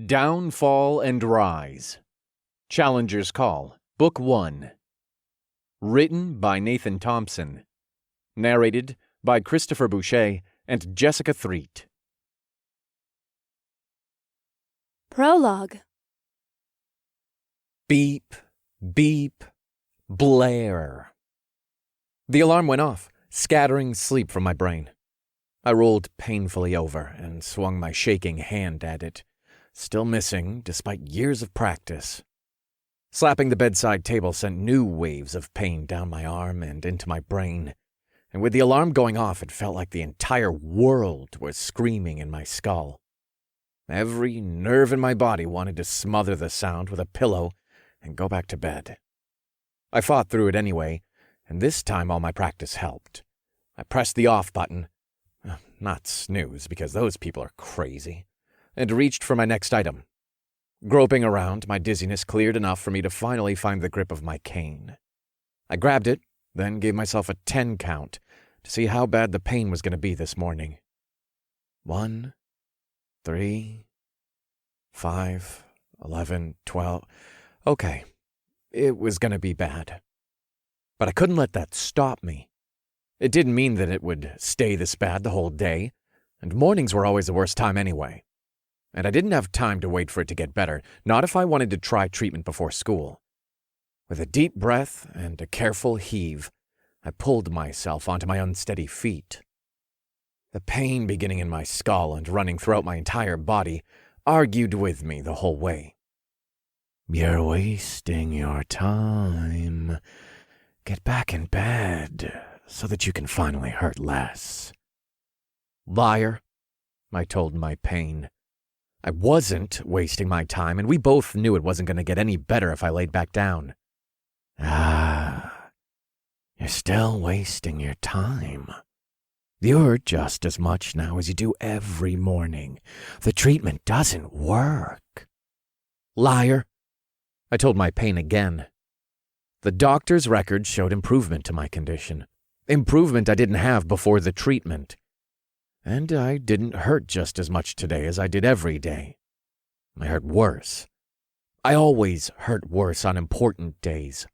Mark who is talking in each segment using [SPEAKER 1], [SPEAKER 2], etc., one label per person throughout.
[SPEAKER 1] Downfall and Rise. Challenger's Call, Book 1. Written by Nathan Thompson. Narrated by Christopher Boucher and Jessica Threet.
[SPEAKER 2] Prologue.
[SPEAKER 1] Beep, beep, blare. The alarm went off, scattering sleep from my brain. I rolled painfully over and swung my shaking hand at it, still missing despite years of practice. Slapping the bedside table sent new waves of pain down my arm and into my brain, and with the alarm going off, it felt like the entire world was screaming in my skull. Every nerve in my body wanted to smother the sound with a pillow and go back to bed. I fought through it anyway, and this time all my practice helped. I pressed the off button, not snooze because those people are crazy, and reached for my next item. Groping around, my dizziness cleared enough for me to finally find the grip of my cane. I grabbed it, then gave myself a 10 count to see how bad the pain was going to be this morning. 1, 3, 5, 11, 12. Okay, it was going to be bad. But I couldn't let that stop me. It didn't mean that it would stay this bad the whole day, and mornings were always the worst time anyway. And I didn't have time to wait for it to get better, not if I wanted to try treatment before school. With a deep breath and a careful heave, I pulled myself onto my unsteady feet. The pain beginning in my skull and running throughout my entire body argued with me the whole way. "You're wasting your time. Get back in bed so that you can finally hurt less." Liar, I told my pain. I wasn't wasting my time, and we both knew it wasn't going to get any better if I laid back down. You're still wasting your time. You're just as much now as you do every morning. The treatment doesn't work. Liar, I told my pain again. The doctor's records showed improvement to my condition. Improvement I didn't have before the treatment. And I didn't hurt just as much today as I did every day. I hurt worse. I always hurt worse on important days.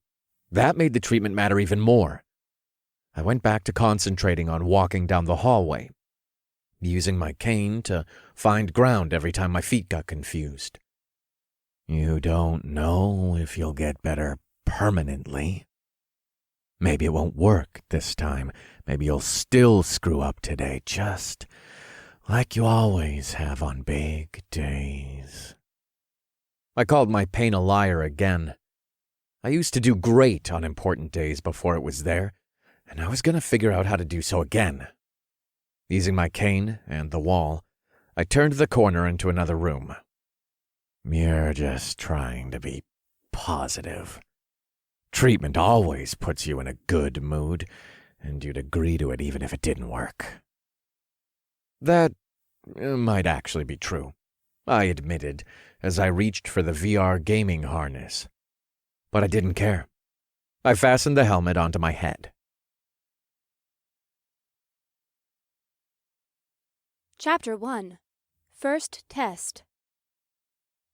[SPEAKER 1] That made the treatment matter even more. I went back to concentrating on walking down the hallway, using my cane to find ground every time my feet got confused. You don't know if you'll get better permanently. Maybe it won't work this time. Maybe you'll still screw up today, just like you always have on big days. I called my pain a liar again. I used to do great on important days before it was there, and I was going to figure out how to do so again. Using my cane and the wall, I turned the corner into another room. You're just trying to be positive. Treatment always puts you in a good mood, and you'd agree to it even if it didn't work. That might actually be true, I admitted as I reached for the VR gaming harness. But I didn't care. I fastened the helmet onto my head.
[SPEAKER 2] Chapter 1. First Test.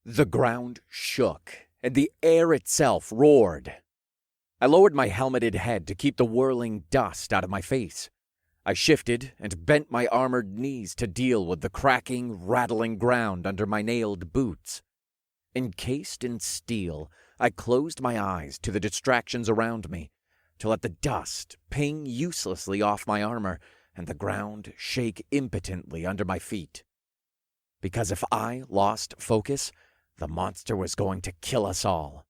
[SPEAKER 1] The ground shook, and the air itself roared. I lowered my helmeted head to keep the whirling dust out of my face. I shifted and bent my armored knees to deal with the cracking, rattling ground under my nailed boots. Encased in steel, I closed my eyes to the distractions around me, to let the dust ping uselessly off my armor and the ground shake impotently under my feet. Because if I lost focus, the monster was going to kill us all.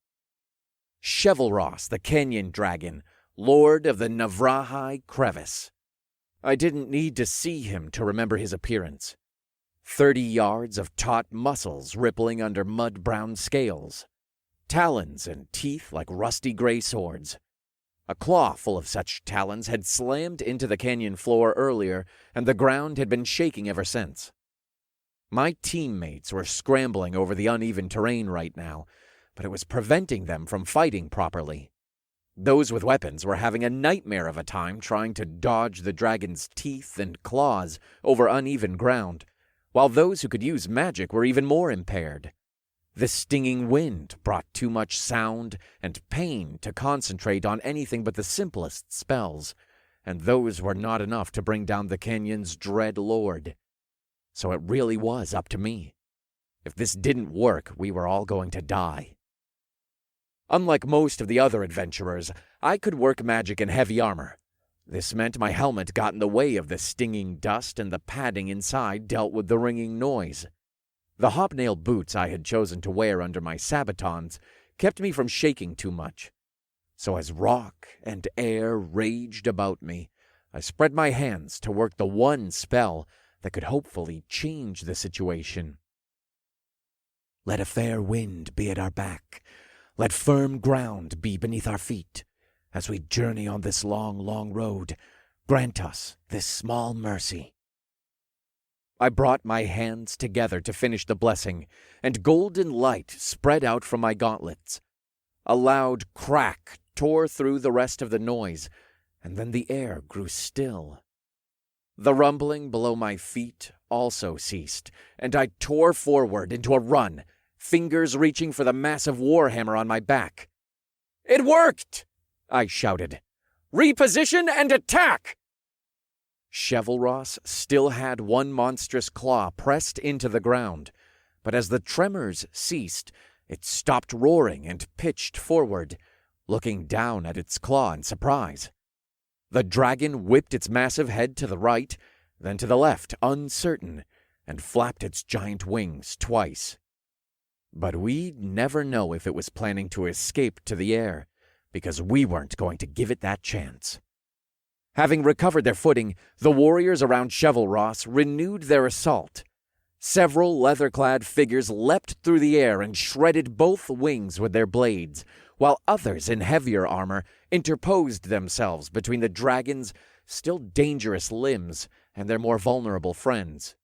[SPEAKER 1] Chevalros, the Canyon Dragon, Lord of the Navrahai Crevice. I didn't need to see him to remember his appearance. 30 yards of taut muscles rippling under mud-brown scales. Talons and teeth like rusty gray swords. A claw full of such talons had slammed into the canyon floor earlier, and the ground had been shaking ever since. My teammates were scrambling over the uneven terrain right now, but it was preventing them from fighting properly. Those with weapons were having a nightmare of a time trying to dodge the dragon's teeth and claws over uneven ground, while those who could use magic were even more impaired. The stinging wind brought too much sound and pain to concentrate on anything but the simplest spells, and those were not enough to bring down the canyon's dread lord. So it really was up to me. If this didn't work, we were all going to die. Unlike most of the other adventurers, I could work magic in heavy armor. This meant my helmet got in the way of the stinging dust, and the padding inside dealt with the ringing noise. The hobnail boots I had chosen to wear under my sabatons kept me from shaking too much. So as rock and air raged about me, I spread my hands to work the one spell that could hopefully change the situation. Let a fair wind be at our back. Let firm ground be beneath our feet. As we journey on this long, long road, grant us this small mercy. I brought my hands together to finish the blessing, and golden light spread out from my gauntlets. A loud crack tore through the rest of the noise, and then the air grew still. The rumbling below my feet also ceased, and I tore forward into a run, fingers reaching for the massive warhammer on my back. "It worked!" I shouted. "Reposition and attack!" Chevalros still had one monstrous claw pressed into the ground, but as the tremors ceased, it stopped roaring and pitched forward, looking down at its claw in surprise. The dragon whipped its massive head to the right, then to the left, uncertain, and flapped its giant wings twice. But we'd never know if it was planning to escape to the air, because we weren't going to give it that chance. Having recovered their footing, the warriors around Chevalros renewed their assault. Several leather-clad figures leapt through the air and shredded both wings with their blades, while others in heavier armor interposed themselves between the dragon's still dangerous limbs and their more vulnerable friends.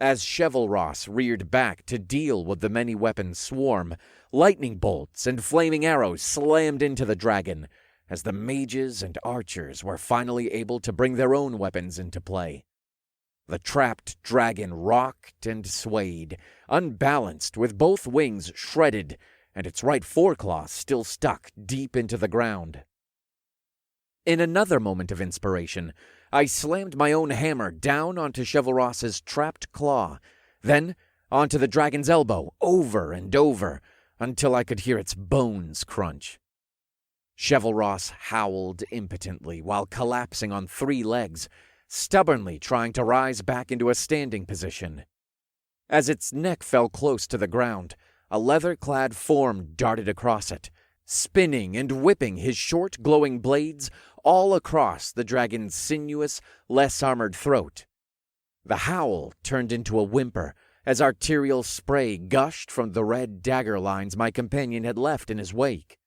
[SPEAKER 1] As Chevalros reared back to deal with the many-weapon swarm, lightning bolts and flaming arrows slammed into the dragon, as the mages and archers were finally able to bring their own weapons into play. The trapped dragon rocked and swayed, unbalanced, with both wings shredded and its right foreclaw still stuck deep into the ground. In another moment of inspiration, I slammed my own hammer down onto Chevalros's trapped claw, then onto the dragon's elbow, over and over, until I could hear its bones crunch. Chevalros howled impotently while collapsing on 3 legs, stubbornly trying to rise back into a standing position. As its neck fell close to the ground, a leather-clad form darted across it, spinning and whipping his short, glowing blades all across the dragon's sinuous, less armored throat. The howl turned into a whimper as arterial spray gushed from the red dagger lines my companion had left in his wake.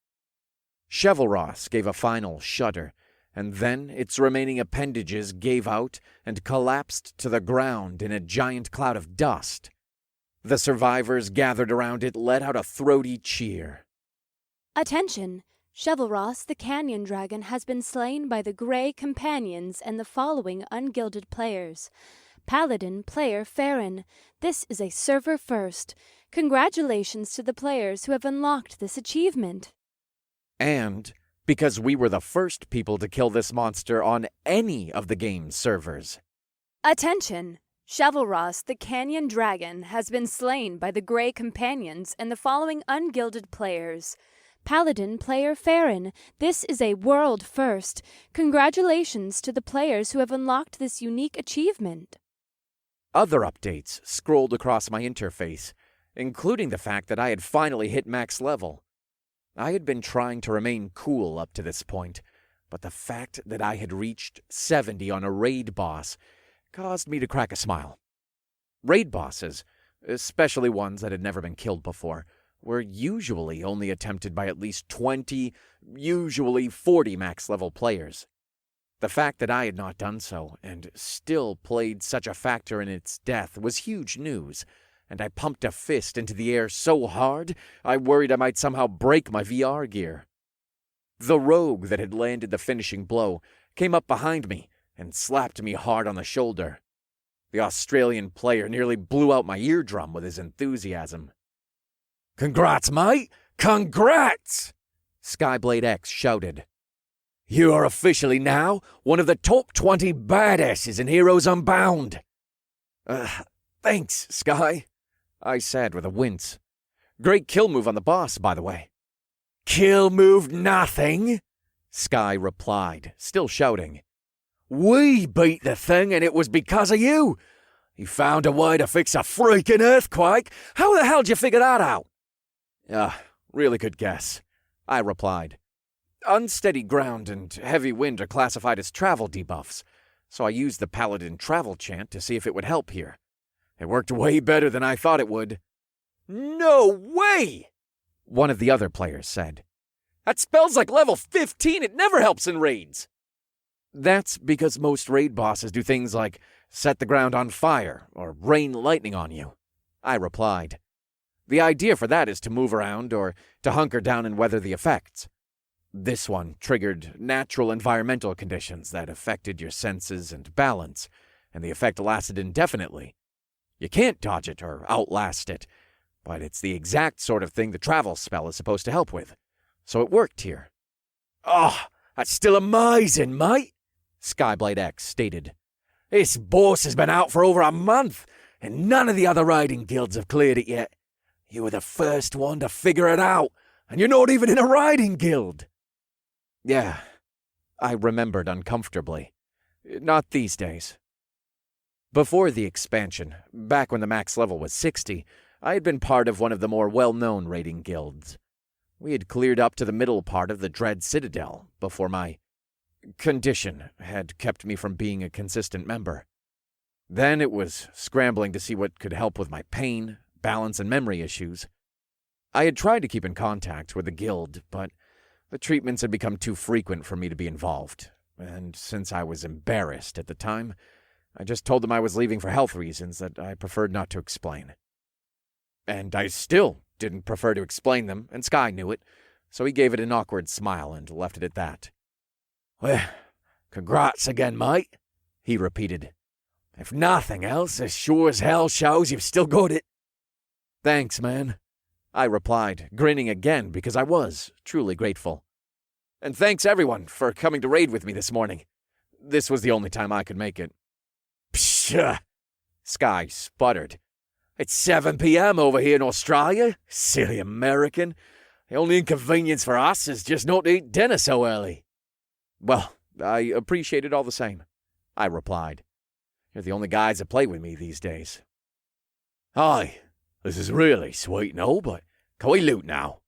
[SPEAKER 1] Chevalros gave a final shudder, and then its remaining appendages gave out and collapsed to the ground in a giant cloud of dust. The survivors gathered around it let out a throaty cheer.
[SPEAKER 2] Attention! Chevalros the Canyon Dragon has been slain by the Grey Companions and the following ungilded players. Paladin Player Farron. This is a server first. Congratulations to the players who have unlocked this achievement.
[SPEAKER 1] And because we were the first people to kill this monster on any of the game's servers.
[SPEAKER 2] Attention! Chevalros the Canyon Dragon has been slain by the Grey Companions and the following ungilded players. Paladin Player Farron. This is a world first. Congratulations to the players who have unlocked this unique achievement.
[SPEAKER 1] Other updates scrolled across my interface, including the fact that I had finally hit max level. I had been trying to remain cool up to this point, but the fact that I had reached 70 on a raid boss caused me to crack a smile. Raid bosses, especially ones that had never been killed before, were usually only attempted by at least 20, usually 40 max-level players. The fact that I had not done so, and still played such a factor in its death, was huge news, and I pumped a fist into the air so hard I worried I might somehow break my VR gear. The rogue that had landed the finishing blow came up behind me and slapped me hard on the shoulder. The Australian player nearly blew out my eardrum with his enthusiasm. "Congrats, mate! Congrats!" Skyblade X shouted. "You are officially now one of the top 20 badasses in Heroes Unbound." Thanks, Sky," I said with a wince. "Great kill move on the boss, by the way." "Kill move nothing," Sky replied, still shouting. "We beat the thing and it was because of you. You found a way to fix a freaking earthquake. How the hell did you figure that out?" Really good guess," I replied. "Unsteady ground and heavy wind are classified as travel debuffs, so I used the Paladin travel chant to see if it would help here. It worked way better than I thought it would." "No way!" one of the other players said. "That spell's like level 15. It never helps in raids." "That's because most raid bosses do things like set the ground on fire or rain lightning on you," I replied. "The idea for that is to move around or to hunker down and weather the effects. This one triggered natural environmental conditions that affected your senses and balance, and the effect lasted indefinitely. You can't dodge it or outlast it, but it's the exact sort of thing the travel spell is supposed to help with, so it worked here." "Oh, that's still amazing, mate," Skyblade X stated. "This boss has been out for over a month, and none of the other raiding guilds have cleared it yet. You were the first one to figure it out, and you're not even in a raiding guild." "Yeah," I remembered uncomfortably. "Not these days." Before the expansion, back when the max level was 60, I had been part of one of the more well-known raiding guilds. We had cleared up to the middle part of the Dread Citadel before my condition had kept me from being a consistent member. Then it was scrambling to see what could help with my pain, balance, and memory issues. I had tried to keep in contact with the guild, but the treatments had become too frequent for me to be involved, and since I was embarrassed at the time, I just told them I was leaving for health reasons that I preferred not to explain. And I still didn't prefer to explain them, and Sky knew it, so he gave it an awkward smile and left it at that. "Well, congrats again, mate," he repeated. "If nothing else, this sure as hell shows you've still got it." "Thanks, man," I replied, grinning again because I was truly grateful. "And thanks everyone for coming to raid with me this morning. This was the only time I could make it." "Pshaw," Sky sputtered. "It's 7 p.m. over here in Australia. Silly American. The only inconvenience for us is just not to eat dinner so early." "Well, I appreciate it all the same," I replied. "You're the only guys that play with me these days." "Hi, this is really sweet and all, but can we loot now?"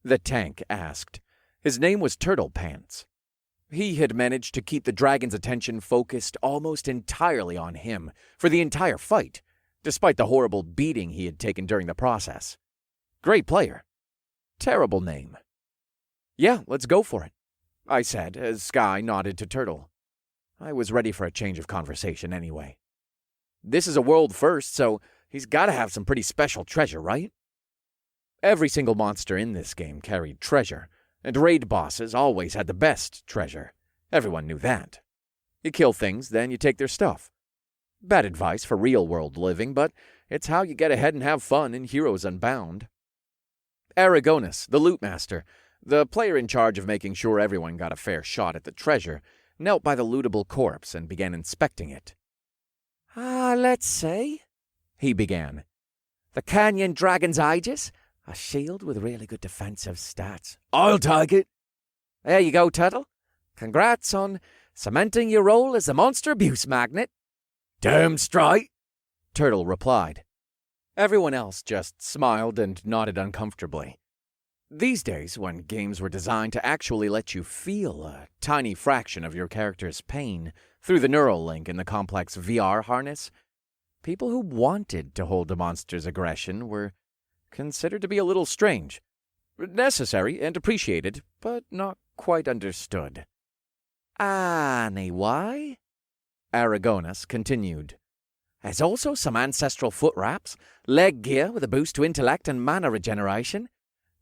[SPEAKER 1] the tank asked. His name was Turtle Pants. He had managed to keep the dragon's attention focused almost entirely on him for the entire fight, despite the horrible beating he had taken during the process. Great player. Terrible name. "Yeah, let's go for it," I said as Sky nodded to Turtle. I was ready for a change of conversation anyway. This is a world first, so he's got to have some pretty special treasure, right? Every single monster in this game carried treasure, and raid bosses always had the best treasure. Everyone knew that. You kill things, then you take their stuff. Bad advice for real-world living, but it's how you get ahead and have fun in Heroes Unbound. Aragonus, the loot master, the player in charge of making sure everyone got a fair shot at the treasure, knelt by the lootable corpse and began inspecting it. "Let's see," he began. "The Canyon Dragon's Aegis, a shield with really good defensive stats. I'll take it." "There you go, Turtle. Congrats on cementing your role as the monster abuse magnet." "Damn straight," Turtle replied. Everyone else just smiled and nodded uncomfortably. These days, when games were designed to actually let you feel a tiny fraction of your character's pain through the neural link in the complex VR harness, people who wanted to hold a monster's aggression were considered to be a little strange. Necessary and appreciated, but not quite understood. "Anyway," Aragonus continued, "there's also some ancestral foot wraps, leg gear with a boost to intellect and mana regeneration.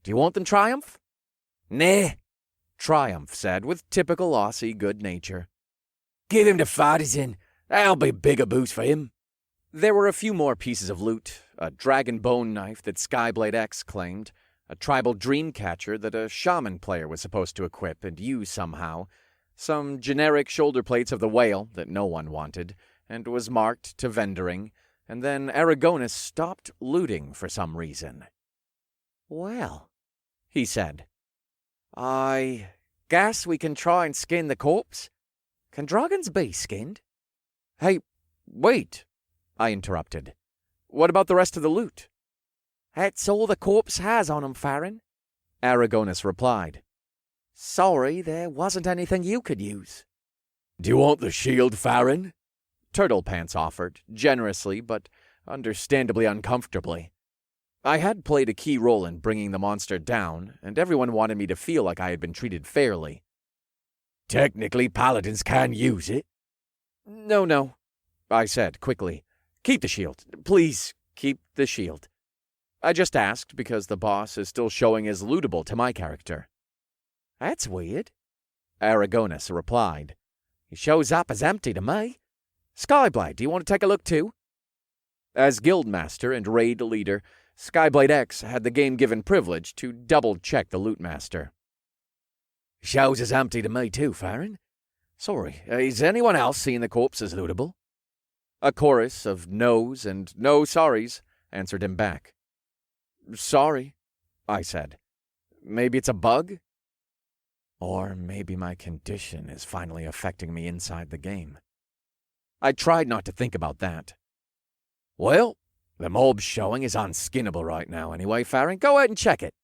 [SPEAKER 1] Do you want them, Triumph?" "Nah," Triumph said with typical Aussie good nature. "Give him to Fartisan. That'll be bigger boost for him." There were a few more pieces of loot, a dragon bone knife that Skyblade X claimed, a tribal dream catcher that a shaman player was supposed to equip and use somehow, some generic shoulder plates of the whale that no one wanted, and was marked to vendoring, and then Aragonus stopped looting for some reason. "Well," he said, "I guess we can try and skin the corpse. Can dragons be skinned?" "Hey, wait," I interrupted. "What about the rest of the loot?" "That's all the corpse has on him, Farron," Aragonus replied. "Sorry, there wasn't anything you could use." "Do you want the shield, Farron?" Turtlepants offered, generously but understandably uncomfortably. I had played a key role in bringing the monster down, and everyone wanted me to feel like I had been treated fairly. "Technically, paladins can use it." No, I said quickly. "Keep the shield. Please, keep the shield." I just asked because the boss is still showing as lootable to my character. "That's weird," Aragonus replied. "He shows up as empty to me. Skyblade, do you want to take a look too?" As guildmaster and raid leader, Skyblade X had the game-given privilege to double-check the lootmaster. "Shows as empty to me too, Farron. Sorry, is anyone else seeing the corpse as lootable?" A chorus of no's and no sorries answered him back. "Sorry," I said. "Maybe it's a bug? Or maybe my condition is finally affecting me inside the game." I tried not to think about that. "Well, the mob's showing is unskinnable right now anyway, Farron. Go ahead and check it,"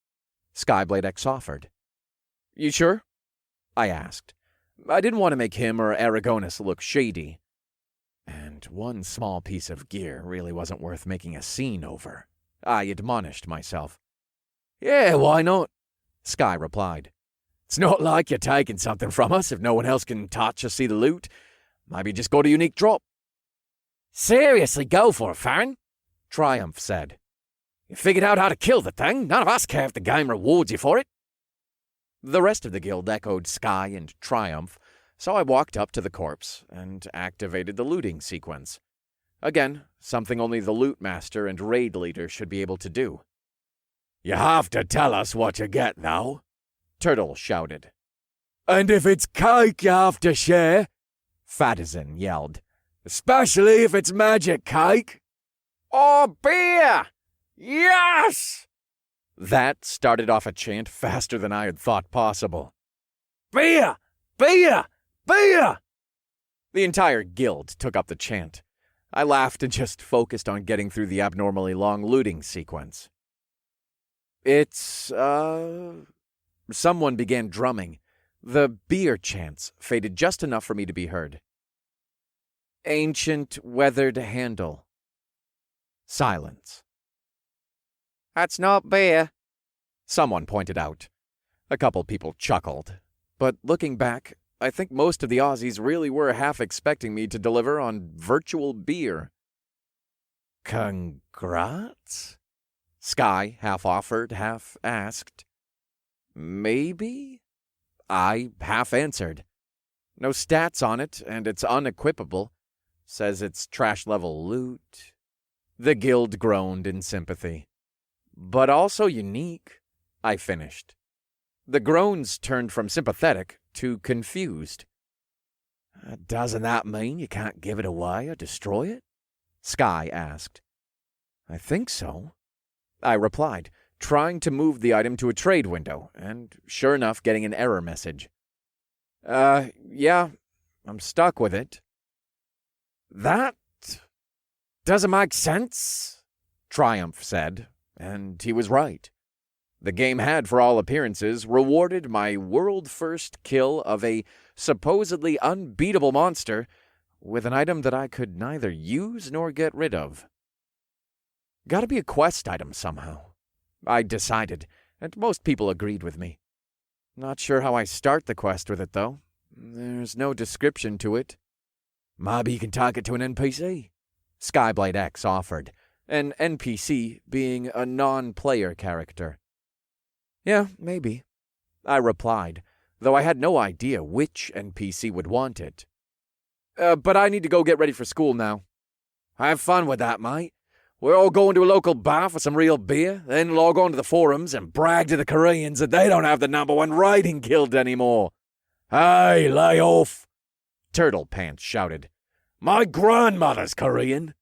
[SPEAKER 1] Skyblade X offered. "You sure?" I asked. I didn't want to make him or Aragonus look shady. And one small piece of gear really wasn't worth making a scene over. I admonished myself. "Yeah, why not?" Sky replied. "It's not like you're taking something from us if no one else can touch or see the loot. Maybe just got a unique drop." "Seriously, go for it, Farron," Triumph said. "You figured out how to kill the thing. None of us care if the game rewards you for it." The rest of the guild echoed Sky and Triumph, so I walked up to the corpse and activated the looting sequence. Again, something only the loot master and raid leader should be able to do. "You have to tell us what you get, though," Turtle shouted. "And if it's cake you have to share," Fatizan yelled. "Especially if it's magic cake." "Or beer! Yes!" That started off a chant faster than I had thought possible. "Beer! Beer! Beer!" The entire guild took up the chant. I laughed and just focused on getting through the abnormally long looting sequence. Someone began drumming. The beer chants faded just enough for me to be heard. "Ancient weathered handle." Silence. "That's not beer," someone pointed out. A couple people chuckled. But looking back, I think most of the Aussies really were half expecting me to deliver on virtual beer. "Congrats?" Sky half offered, half asked. "Maybe?" I half answered. "No stats on it, and it's unequipable. Says it's trash-level loot." The guild groaned in sympathy. "But also unique," I finished. The groans turned from sympathetic to confused. "Doesn't that mean you can't give it away or destroy it?" Sky asked. "I think so," I replied, trying to move the item to a trade window, and sure enough getting an error message. Yeah, I'm stuck with it." "That doesn't make sense," Triumph said, and he was right. The game had, for all appearances, rewarded my world-first kill of a supposedly unbeatable monster with an item that I could neither use nor get rid of. Gotta be a quest item somehow, I decided, and most people agreed with me. Not sure how I start the quest with it, though. There's no description to it. "Maybe you can tag it to an NPC," Skyblade X offered, an NPC being a non-player character. "Yeah, maybe," I replied, though I had no idea which NPC would want it. But I need to go get ready for school now." Have fun with that, mate. We're all going to a local bar for some real beer, then log on to the forums and brag to the Koreans that they don't have the #1 writing guild anymore. Hey, lay off! Turtle Pants shouted. My grandmother's Korean.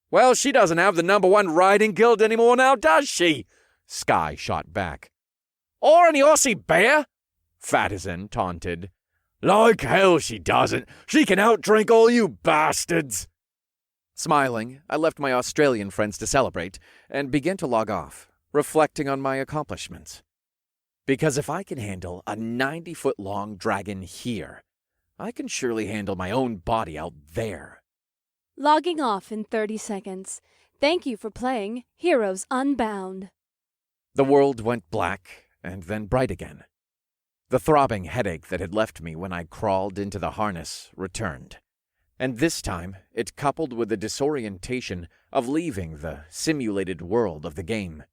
[SPEAKER 1] Well, she doesn't have the #1 writing guild anymore now, does she? Sky shot back. Or any Aussie bear? Fatizan taunted. Like hell she doesn't. She can outdrink all you bastards. Smiling, I left my Australian friends to celebrate and began to log off, reflecting on my accomplishments. Because if I can handle a 90-foot-long dragon here, I can surely handle my own body out there.
[SPEAKER 2] Logging off in 30 seconds. Thank you for playing Heroes Unbound.
[SPEAKER 1] The world went black and then bright again. The throbbing headache that had left me when I crawled into the harness returned. And this time, it coupled with the disorientation of leaving the simulated world of the game.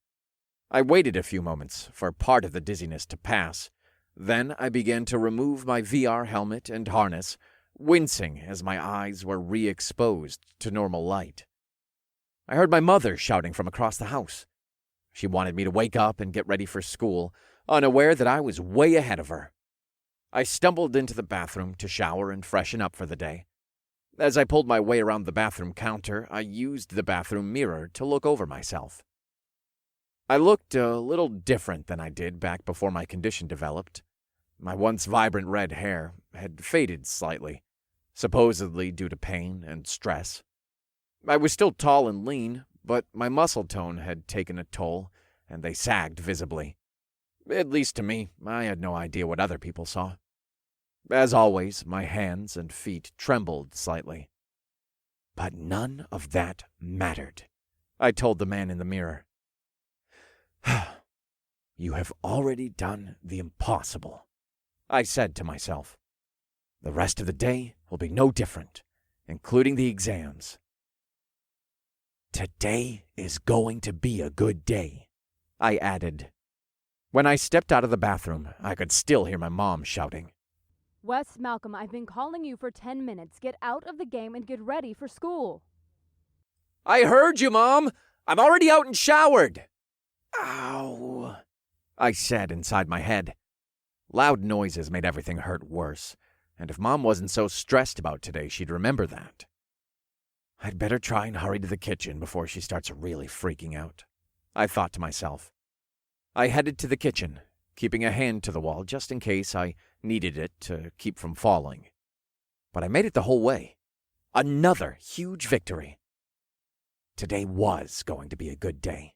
[SPEAKER 1] I waited a few moments for part of the dizziness to pass. Then I began to remove my VR helmet and harness, wincing as my eyes were re-exposed to normal light. I heard my mother shouting from across the house. She wanted me to wake up and get ready for school, unaware that I was way ahead of her. I stumbled into the bathroom to shower and freshen up for the day. As I pulled my way around the bathroom counter, I used the bathroom mirror to look over myself. I looked a little different than I did back before my condition developed. My once vibrant red hair had faded slightly, supposedly due to pain and stress. I was still tall and lean, but my muscle tone had taken a toll, and they sagged visibly. At least to me, I had no idea what other people saw. As always, my hands and feet trembled slightly. But none of that mattered, I told the man in the mirror. You have already done the impossible, I said to myself. The rest of the day will be no different, including the exams. Today is going to be a good day, I added. When I stepped out of the bathroom, I could still hear my mom shouting.
[SPEAKER 2] Wes Malcolm, I've been calling you for 10 minutes. Get out of the game and get ready for school.
[SPEAKER 1] I heard you, Mom. I'm already out and showered. Ow, I said inside my head. Loud noises made everything hurt worse, and if Mom wasn't so stressed about today, she'd remember that. I'd better try and hurry to the kitchen before she starts really freaking out, I thought to myself. I headed to the kitchen, keeping a hand to the wall just in case I needed it to keep from falling. But I made it the whole way. Another huge victory. Today was going to be a good day.